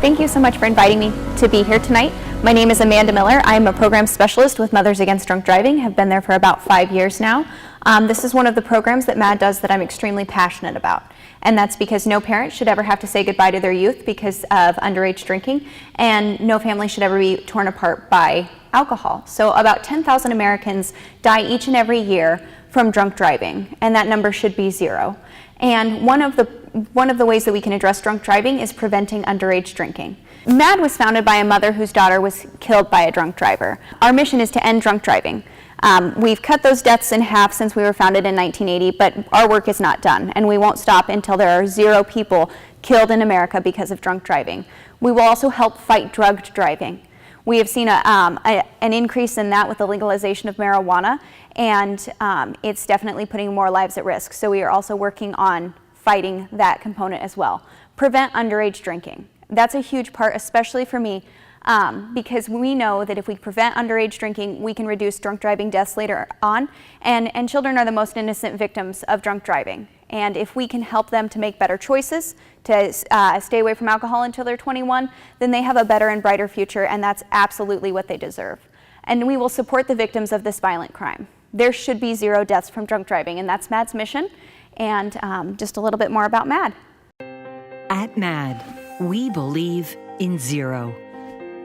Thank you so much for inviting me to be here tonight. My name is Amanda Miller. I am a program specialist with Mothers Against Drunk Driving. Have been there for about 5 years now. This is one of the programs that MAD does that I'm extremely passionate about. And that's because no parent should ever have to say goodbye to their youth because of underage drinking, and no family should ever be torn apart by alcohol. So about 10,000 Americans die each and every year from drunk driving, and that number should be 0. And one of the ways that we can address drunk driving is preventing underage drinking. MAD was founded by a mother whose daughter was killed by a drunk driver. Our mission is to end drunk driving. We've cut those deaths in half since we were founded in 1980, but our work is not done, and we won't stop until there are 0 people killed in America because of drunk driving. We will also help fight drugged driving. We have seen an increase in that with the legalization of marijuana, and it's definitely putting more lives at risk. So we are also working on fighting that component as well. Prevent underage drinking. That's a huge part, especially for me, because we know that if we prevent underage drinking, we can reduce drunk driving deaths later on, and children are the most innocent victims of drunk driving. And if we can help them to make better choices, to stay away from alcohol until they're 21, then they have a better and brighter future, and that's absolutely what they deserve. And we will support the victims of this violent crime. There should be 0 deaths from drunk driving, and that's MAD's mission. And just a little bit more about MAD. At MAD, we believe in 0.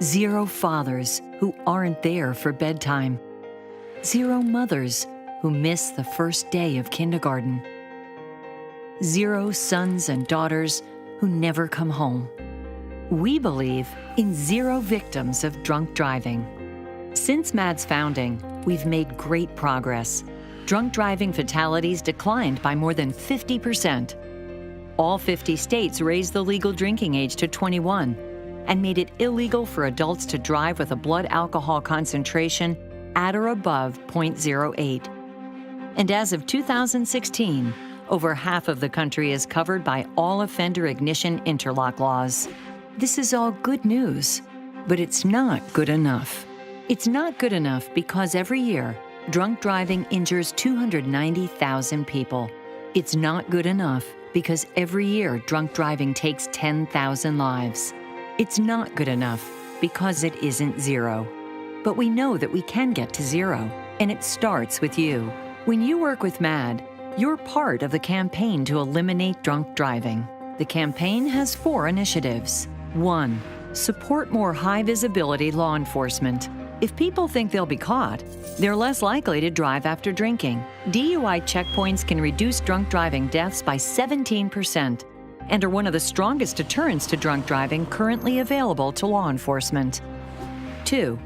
0 fathers who aren't there for bedtime. 0 mothers who miss the first day of kindergarten. 0 sons and daughters who never come home. We believe in 0 victims of drunk driving. Since MAD's founding, we've made great progress. Drunk driving fatalities declined by more than 50%. All 50 states raised the legal drinking age to 21 and made it illegal for adults to drive with a blood alcohol concentration at or above 0.08. And as of 2016, over half of the country is covered by all offender ignition interlock laws. This is all good news, but it's not good enough. It's not good enough because every year, drunk driving injures 290,000 people. It's not good enough because every year drunk driving takes 10,000 lives. It's not good enough because it isn't 0. But we know that we can get to 0, and it starts with you. When you work with MAD, you're part of the campaign to eliminate drunk driving. The campaign has 4 initiatives. 1. Support more high-visibility law enforcement. If people think they'll be caught, they're less likely to drive after drinking. DUI checkpoints can reduce drunk driving deaths by 17% and are one of the strongest deterrents to drunk driving currently available to law enforcement. 2.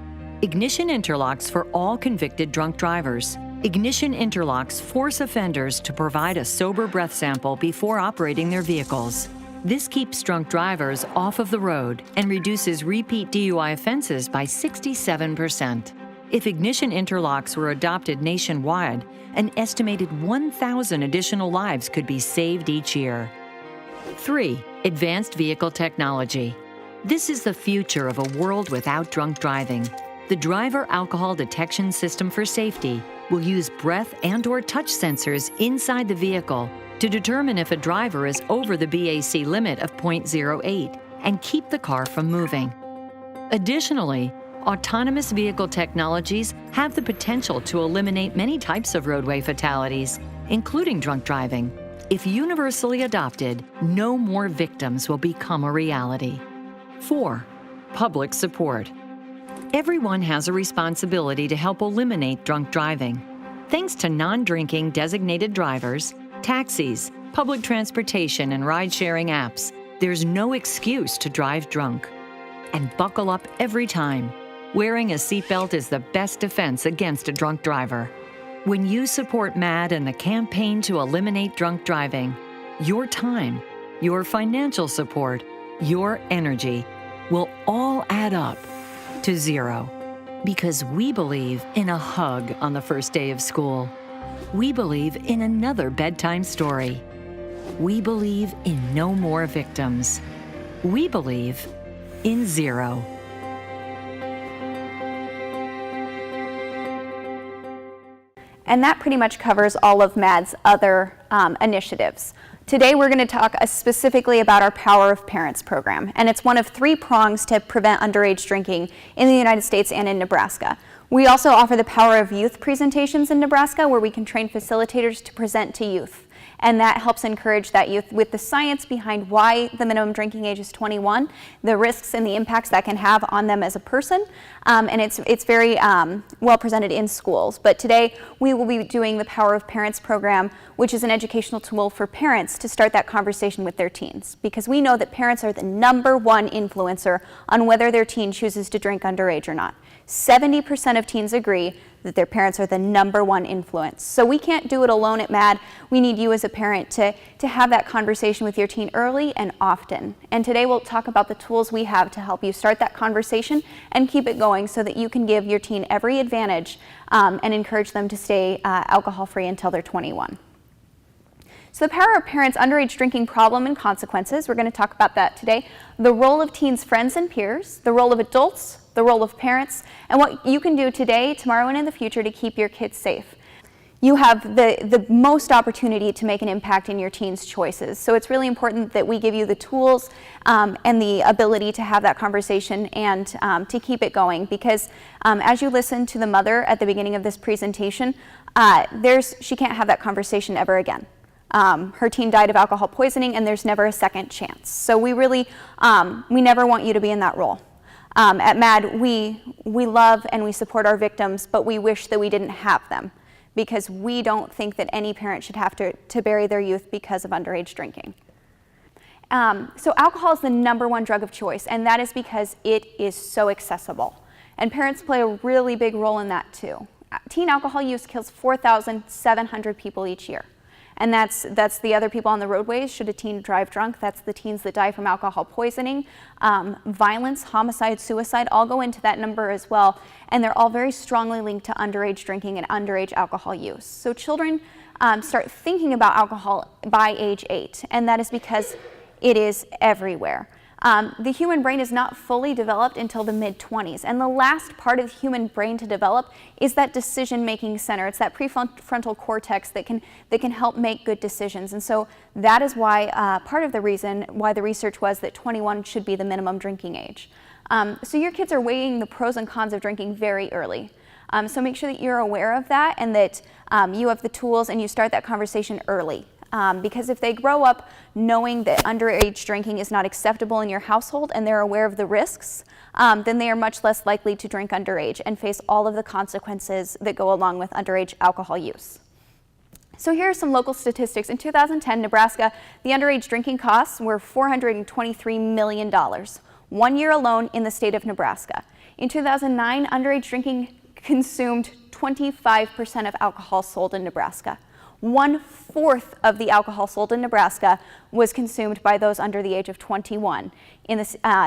Ignition interlocks for all convicted drunk drivers. Ignition interlocks force offenders to provide a sober breath sample before operating their vehicles. This keeps drunk drivers off of the road and reduces repeat DUI offenses by 67%. If ignition interlocks were adopted nationwide, an estimated 1,000 additional lives could be saved each year. 3. Advanced vehicle technology. This is the future of a world without drunk driving. The driver alcohol detection system for safety will use breath and/or touch sensors inside the vehicle to determine if a driver is over the BAC limit of 0.08 and keep the car from moving. Additionally, autonomous vehicle technologies have the potential to eliminate many types of roadway fatalities, including drunk driving. If universally adopted, no more victims will become a reality. 4. Public support. Everyone has a responsibility to help eliminate drunk driving. Thanks to non-drinking designated drivers, taxis, public transportation, and ride-sharing apps, there's no excuse to drive drunk. And buckle up every time. Wearing a seatbelt is the best defense against a drunk driver. When you support MAD and the campaign to eliminate drunk driving, your time, your financial support, your energy will all add up to 0. Because we believe in a hug on the first day of school. We believe in another bedtime story. We believe in no more victims. We believe in 0. And that pretty much covers all of MAD's other initiatives. Today we're going to talk specifically about our Power of Parents program, and it's one of 3 prongs to prevent underage drinking in the United States and in Nebraska. We also offer the Power of Youth presentations in Nebraska, where we can train facilitators to present to youth. And that helps encourage that youth with the science behind why the minimum drinking age is 21, the risks and the impacts that can have on them as a person. And it's very well presented in schools. But today we will be doing the Power of Parents program, which is an educational tool for parents to start that conversation with their teens. Because we know that parents are the #1 influencer on whether their teen chooses to drink underage or not. 70% of teens agree that their parents are the #1 influence. So we can't do it alone at MAD. We need you as a parent to have that conversation with your teen early and often. And today we'll talk about the tools we have to help you start that conversation and keep it going so that you can give your teen every advantage and encourage them to stay alcohol-free until they're 21. So the Power of Parents underage drinking problem and consequences, we're going to talk about that today. The role of teens' friends and peers, the role of adults, the role of parents, and what you can do today, tomorrow, and in the future to keep your kids safe. You have the most opportunity to make an impact in your teens' choices. So it's really important that we give you the tools and the ability to have that conversation and to keep it going, because as you listen to the mother at the beginning of this presentation, she can't have that conversation ever again. Her teen died of alcohol poisoning, and there's never a second chance. So we never want you to be in that role. At MAD, we love and we support our victims, but we wish that we didn't have them, because we don't think that any parent should have to bury their youth because of underage drinking. So alcohol is the #1 drug of choice, and that is because it is so accessible. And parents play a really big role in that too. Teen alcohol use kills 4,700 people each year. And that's the other people on the roadways. Should a teen drive drunk, that's the teens that die from alcohol poisoning. Violence, homicide, suicide all go into that number as well. And they're all very strongly linked to underage drinking and underage alcohol use. So children start thinking about alcohol by age 8, and that is because it is everywhere. The human brain is not fully developed until the mid-20s, and the last part of the human brain to develop is that decision-making center. It's that prefrontal cortex that can help make good decisions, and so that is why part of the reason why the research was that 21 should be the minimum drinking age. So your kids are weighing the pros and cons of drinking very early. So make sure that you're aware of that and that you have the tools and you start that conversation early. Because if they grow up knowing that underage drinking is not acceptable in your household and they're aware of the risks, then they are much less likely to drink underage and face all of the consequences that go along with underage alcohol use. So here are some local statistics. In 2010, Nebraska, the underage drinking costs were $423 million, 1 year alone in the state of Nebraska. In 2009, underage drinking consumed 25% of alcohol sold in Nebraska. 1/4 of the alcohol sold in Nebraska was consumed by those under the age of 21 in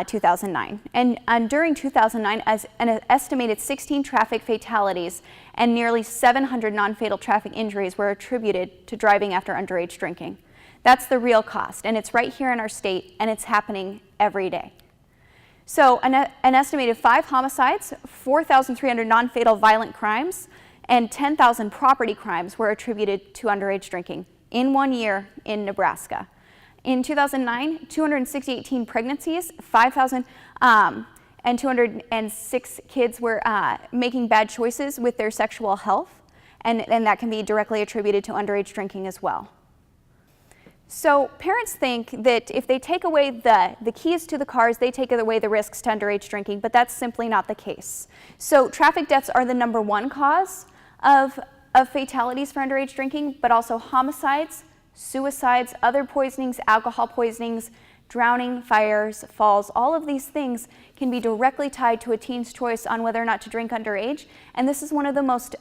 2009. And during 2009, as an estimated 16 traffic fatalities and nearly 700 non-fatal traffic injuries were attributed to driving after underage drinking. That's the real cost, and it's right here in our state, and it's happening every day. So an estimated 5 homicides, 4,300 non-fatal violent crimes, and 10,000 property crimes were attributed to underage drinking in 1 year in Nebraska. In 2009, 268 teen pregnancies, 5,206 kids were making bad choices with their sexual health, and that can be directly attributed to underage drinking as well. So parents think that if they take away the keys to the cars, they take away the risks to underage drinking, but that's simply not the case. So traffic deaths are the #1 cause of fatalities for underage drinking, but also homicides, suicides, other poisonings, alcohol poisonings, drowning, fires, falls. All of these things can be directly tied to a teen's choice on whether or not to drink underage, and this is one of the most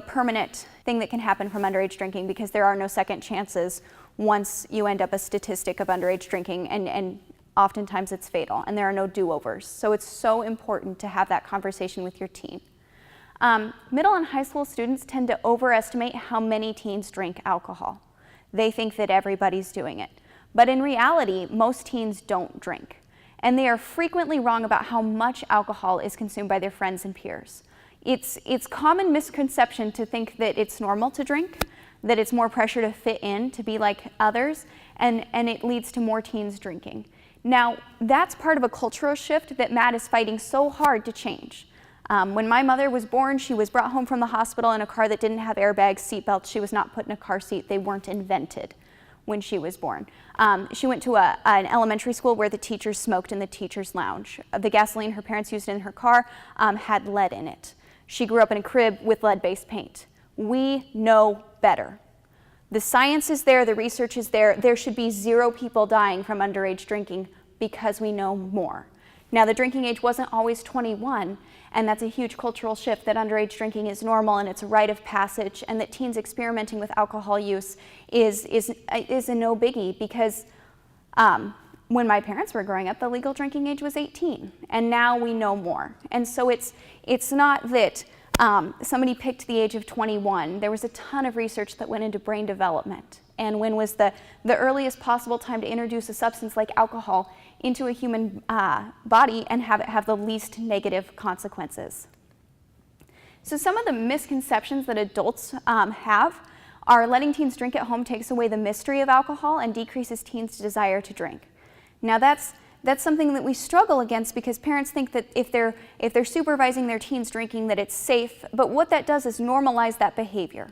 permanent thing that can happen from underage drinking, because there are no second chances once you end up a statistic of underage drinking, and oftentimes it's fatal, and there are no do-overs. So it's so important to have that conversation with your teen. Middle and high school students tend to overestimate how many teens drink alcohol. They think that everybody's doing it. But in reality, most teens don't drink. And they are frequently wrong about how much alcohol is consumed by their friends and peers. It's common misconception to think that it's normal to drink, that it's more pressure to fit in, to be like others, and it leads to more teens drinking. Now, that's part of a cultural shift that Matt is fighting so hard to change. When my mother was born, she was brought home from the hospital in a car that didn't have airbags, seatbelts. She was not put in a car seat. They weren't invented when she was born. She went to an elementary school where the teachers smoked in the teacher's lounge. The gasoline her parents used in her car had lead in it. She grew up in a crib with lead-based paint. We know better. The science is there, the research is there. There should be 0 people dying from underage drinking because we know more. Now, the drinking age wasn't always 21, and that's a huge cultural shift, that underage drinking is normal and it's a rite of passage, and that teens experimenting with alcohol use is a no biggie, because when my parents were growing up, the legal drinking age was 18, and now we know more. And so it's not that somebody picked the age of 21. There was a ton of research that went into brain development, and when was the earliest possible time to introduce a substance like alcohol into a human body and have it have the least negative consequences. So some of the misconceptions that adults have are letting teens drink at home takes away the mystery of alcohol and decreases teens' desire to drink. Now that's something that we struggle against, because parents think that if they're supervising their teens drinking, that it's safe, but what that does is normalize that behavior.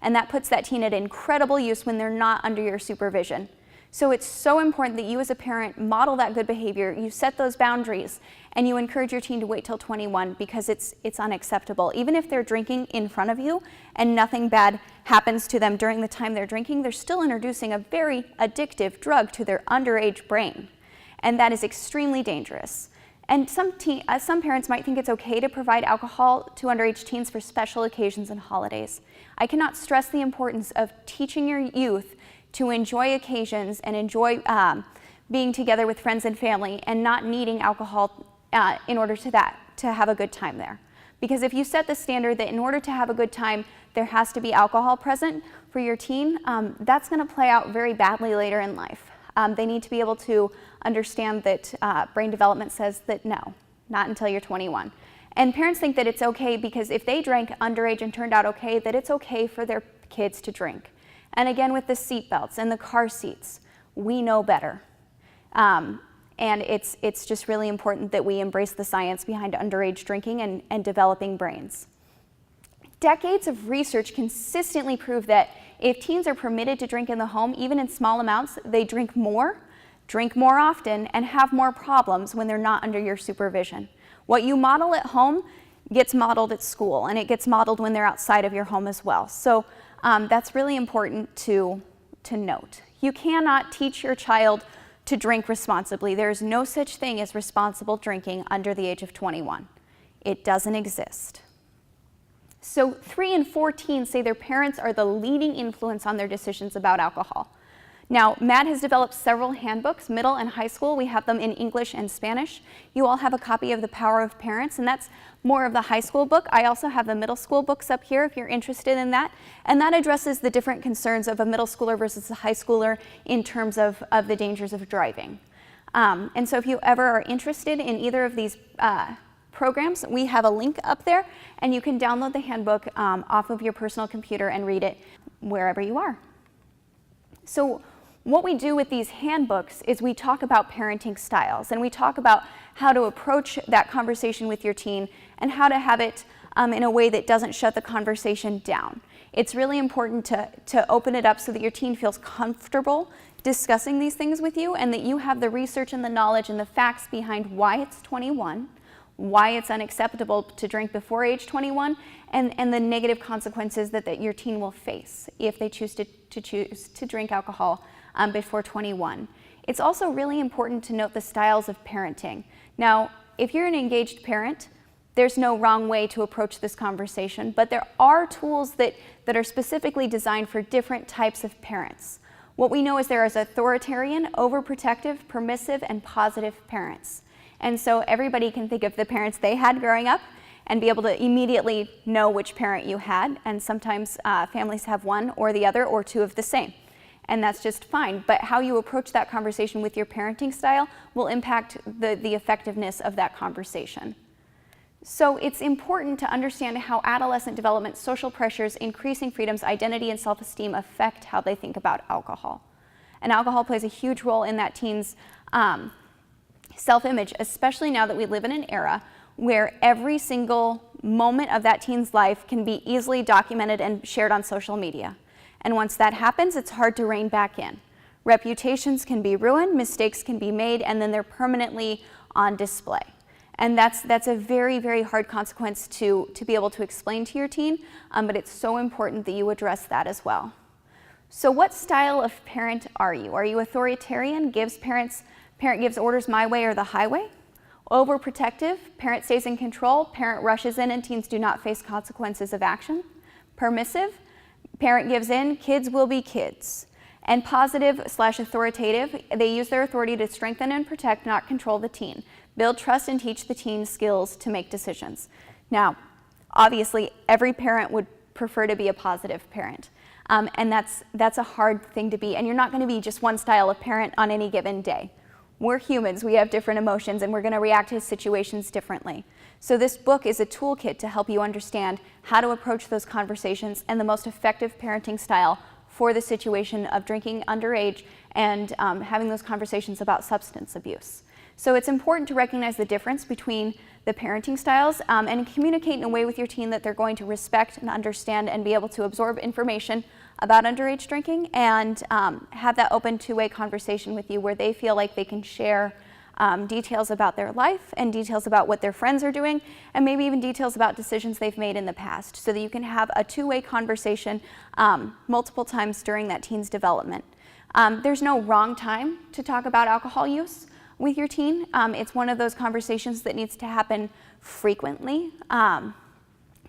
And that puts that teen at incredible use when they're not under your supervision. So it's so important that you as a parent model that good behavior, you set those boundaries, and you encourage your teen to wait till 21, because it's unacceptable. Even if they're drinking in front of you and nothing bad happens to them during the time they're drinking, they're still introducing a very addictive drug to their underage brain. And that is extremely dangerous. And some parents might think it's okay to provide alcohol to underage teens for special occasions and holidays. I cannot stress the importance of teaching your youth to enjoy occasions and enjoy being together with friends and family, and not needing alcohol in order to have a good time there. Because if you set the standard that in order to have a good time, there has to be alcohol present for your teen, that's going to play out very badly later in life. They need to be able to understand that brain development says that no, not until you're 21. And parents think that it's okay because if they drank underage and turned out okay, that it's okay for their kids to drink. And again, with the seat belts and the car seats, we know better. And it's just really important that we embrace the science behind underage drinking and developing brains. Decades of research consistently prove that if teens are permitted to drink in the home, even in small amounts, they drink more often, and have more problems when they're not under your supervision. What you model at home gets modeled at school, and it gets modeled when they're outside of your home as well. So that's really important to note. You cannot teach your child to drink responsibly. There is no such thing as responsible drinking under the age of 21. It doesn't exist. So 3 and 4 teens say their parents are the leading influence on their decisions about alcohol. Now, Matt has developed several handbooks, middle and high school. We have them in English and Spanish. You all have a copy of The Power of Parents, and that's more of the high school book. I also have the middle school books up here if you're interested in that. And that addresses the different concerns of a middle schooler versus a high schooler in terms of the dangers of driving. And so if you ever are interested in either of these programs, we have a link up there, and you can download the handbook off of your personal computer and read it wherever you are. So what we do with these handbooks is we talk about parenting styles, and we talk about how to approach that conversation with your teen and how to have it in a way that doesn't shut the conversation down. It's really important to open it up so that your teen feels comfortable discussing these things with you, and that you have the research and the knowledge and the facts behind why it's 21, why it's unacceptable to drink before age 21, and the negative consequences that your teen will face if they choose to drink alcohol before 21. It's also really important to note the styles of parenting. Now, if you're an engaged parent, there's no wrong way to approach this conversation, but there are tools that are specifically designed for different types of parents. What we know is there is authoritarian, overprotective, permissive, and positive parents. And so everybody can think of the parents they had growing up and be able to immediately know which parent you had. And sometimes families have one or the other or two of the same. And that's just fine. But how you approach that conversation with your parenting style will impact the effectiveness of that conversation. So it's important to understand how adolescent development, social pressures, increasing freedoms, identity, and self-esteem affect how they think about alcohol. And alcohol plays a huge role in that teen's self-image, especially now that we live in an era where every single moment of that teen's life can be easily documented and shared on social media. And once that happens, it's hard to rein back in. Reputations can be ruined, mistakes can be made, and then they're permanently on display. And that's a very, very hard consequence to be able to explain to your teen, but it's so important that you address that as well. So what style of parent are you? Are you authoritarian, parent gives orders my way or the highway? Overprotective, parent stays in control, parent rushes in and teens do not face consequences of action? Permissive, parent gives in, kids will be kids. And positive/authoritative, they use their authority to strengthen and protect, not control the teen. Build trust and teach the teen skills to make decisions. Now, obviously, every parent would prefer to be a positive parent. And that's a hard thing to be. And you're not going to be just one style of parent on any given day. We're humans, we have different emotions, and we're going to react to situations differently. So this book is a toolkit to help you understand how to approach those conversations and the most effective parenting style for the situation of drinking underage and having those conversations about substance abuse. So it's important to recognize the difference between the parenting styles and communicate in a way with your teen that they're going to respect and understand and be able to absorb information about underage drinking and have that open two-way conversation with you where they feel like they can share details about their life and details about what their friends are doing and maybe even details about decisions they've made in the past so that you can have a two-way conversation multiple times during that teen's development. There's no wrong time to talk about alcohol use with your teen. It's one of those conversations that needs to happen frequently.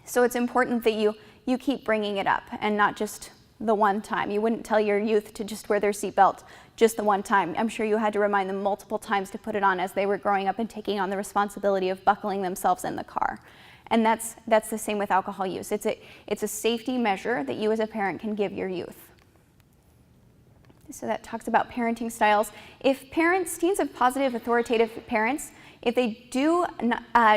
So it's important that you keep bringing it up and not just the one time. You wouldn't tell your youth to just wear their seatbelt just the one time. I'm sure you had to remind them multiple times to put it on as they were growing up and taking on the responsibility of buckling themselves in the car. And that's the same with alcohol use. It's a safety measure that you as a parent can give your youth. So that talks about parenting styles. If teens of positive, authoritative parents, if they do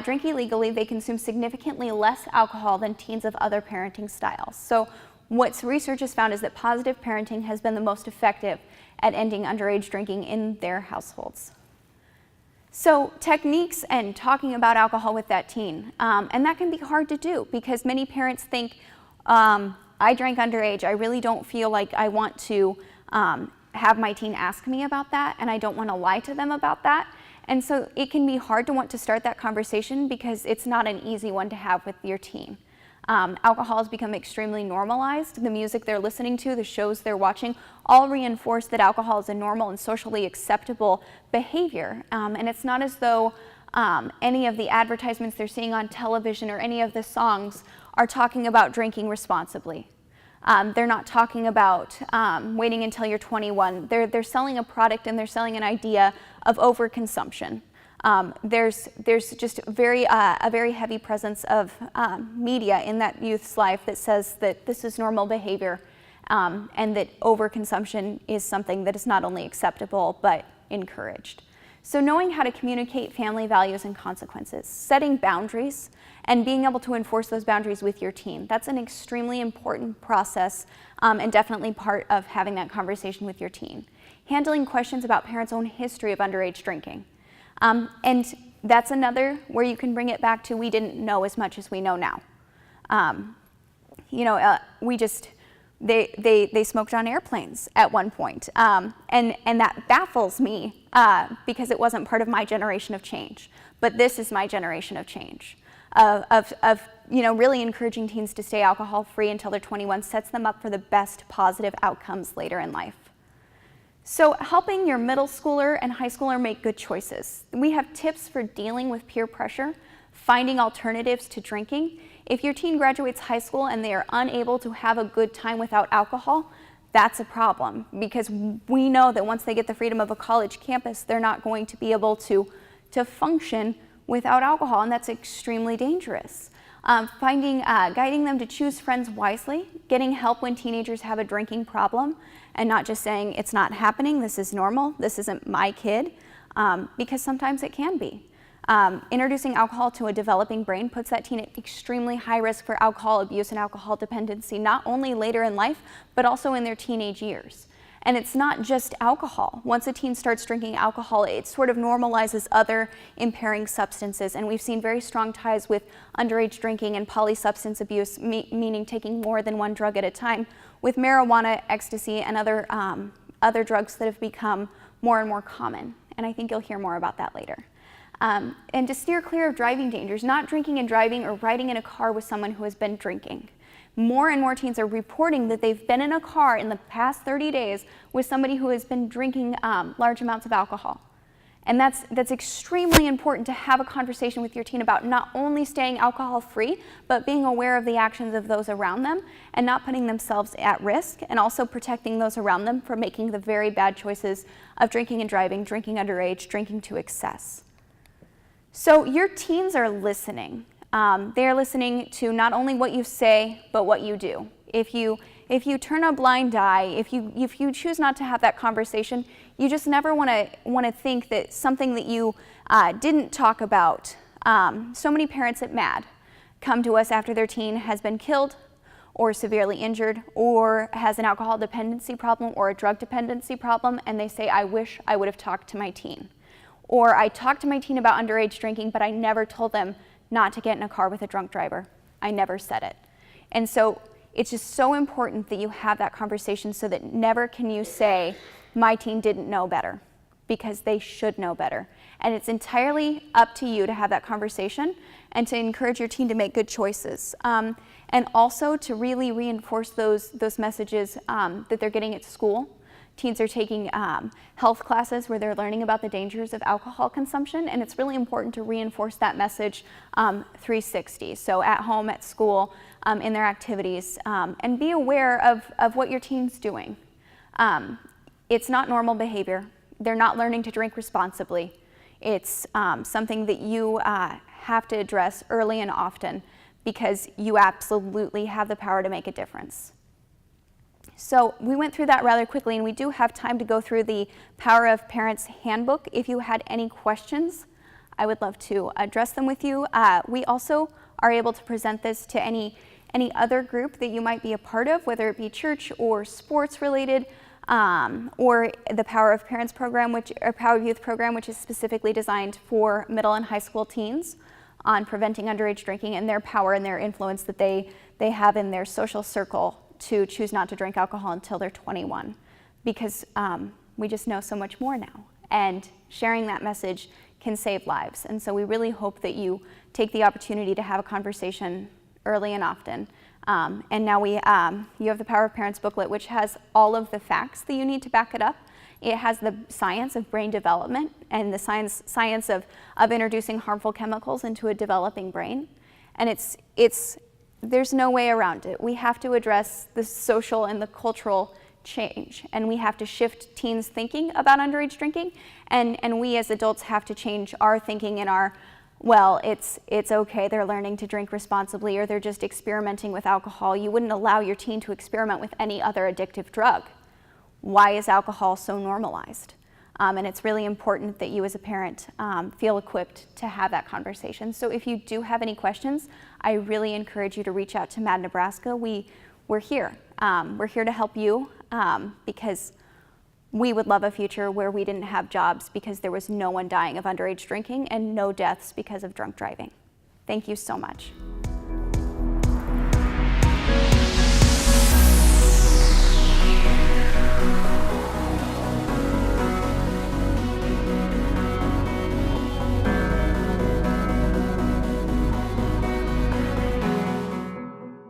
drink illegally, they consume significantly less alcohol than teens of other parenting styles. So what research has found is that positive parenting has been the most effective at ending underage drinking in their households. So techniques and talking about alcohol with that teen, and that can be hard to do because many parents think, I drank underage, I really don't feel like I want to have my teen ask me about that, and I don't want to lie to them about that. And so it can be hard to want to start that conversation because it's not an easy one to have with your teen. Alcohol has become extremely normalized. The music they're listening to, the shows they're watching, all reinforce that alcohol is a normal and socially acceptable behavior. And it's not as though any of the advertisements they're seeing on television or any of the songs are talking about drinking responsibly. They're not talking about waiting until you're 21. They're selling a product and they're selling an idea of overconsumption. There's just a very heavy presence of media in that youth's life that says that this is normal behavior and that overconsumption is something that is not only acceptable but encouraged. So knowing how to communicate family values and consequences, setting boundaries, and being able to enforce those boundaries with your teen, that's an extremely important process and definitely part of having that conversation with your teen. Handling questions about parents' own history of underage drinking. And that's another where you can bring it back to we didn't know as much as we know now. They smoked on airplanes at one point. And that baffles me because it wasn't part of my generation of change. But this is my generation of change. Of really encouraging teens to stay alcohol free until they're 21 sets them up for the best positive outcomes later in life. So helping your middle schooler and high schooler make good choices. We have tips for dealing with peer pressure, finding alternatives to drinking. If your teen graduates high school and they are unable to have a good time without alcohol, that's a problem because we know that once they get the freedom of a college campus, they're not going to be able to function without alcohol, and that's extremely dangerous. Guiding them to choose friends wisely, getting help when teenagers have a drinking problem, and not just saying it's not happening, this is normal, this isn't my kid, because sometimes it can be. Introducing alcohol to a developing brain puts that teen at extremely high risk for alcohol abuse and alcohol dependency, not only later in life, but also in their teenage years. And it's not just alcohol. Once a teen starts drinking alcohol, it sort of normalizes other impairing substances. And we've seen very strong ties with underage drinking and polysubstance abuse, meaning taking more than one drug at a time, with marijuana, ecstasy, and other drugs that have become more and more common. And I think you'll hear more about that later. And to steer clear of driving dangers, not drinking and driving or riding in a car with someone who has been drinking. More and more teens are reporting that they've been in a car in the past 30 days with somebody who has been drinking large amounts of alcohol. And that's extremely important to have a conversation with your teen about not only staying alcohol free, but being aware of the actions of those around them and not putting themselves at risk, and also protecting those around them from making the very bad choices of drinking and driving, drinking underage, drinking to excess. So your teens are listening. They're listening to not only what you say, but what you do. If you turn a blind eye, if you choose not to have that conversation, you just never want to think that something that you didn't talk about. So many parents at MAD come to us after their teen has been killed or severely injured or has an alcohol dependency problem or a drug dependency problem, and they say, I wish I would have talked to my teen. Or I talked to my teen about underage drinking, but I never told them not to get in a car with a drunk driver. I never said it. And so it's just so important that you have that conversation so that never can you say, my teen didn't know better, because they should know better. And it's entirely up to you to have that conversation and to encourage your teen to make good choices. And also to really reinforce those messages that they're getting at school. Teens are taking health classes where they're learning about the dangers of alcohol consumption, and it's really important to reinforce that message 360. So at home, at school, in their activities, and be aware of what your teen's doing. It's not normal behavior. They're not learning to drink responsibly. It's something that you have to address early and often, because you absolutely have the power to make a difference. So we went through that rather quickly, and we do have time to go through the Power of Parents Handbook. If you had any questions, I would love to address them with you. We also are able to present this to any other group that you might be a part of, whether it be church or sports related, or the Power of Parents program, or Power of Youth program, which is specifically designed for middle and high school teens on preventing underage drinking and their power and their influence that they have in their social circle to choose not to drink alcohol until they're 21, because we just know so much more now, and sharing that message can save lives. And so we really hope that you take the opportunity to have a conversation early and often. And now you have the Power of Parents booklet, which has all of the facts that you need to back it up. It has the science of brain development and the science of introducing harmful chemicals into a developing brain. And there's no way around it. We have to address the social and the cultural change, and we have to shift teens' thinking about underage drinking, and we as adults have to change our thinking and well, it's okay, they're learning to drink responsibly, or they're just experimenting with alcohol. You wouldn't allow your teen to experiment with any other addictive drug. Why is alcohol so normalized? And it's really important that you as a parent feel equipped to have that conversation. So if you do have any questions, I really encourage you to reach out to MAD Nebraska. We're here. We're here to help you because we would love a future where we didn't have jobs because there was no one dying of underage drinking and no deaths because of drunk driving. Thank you so much.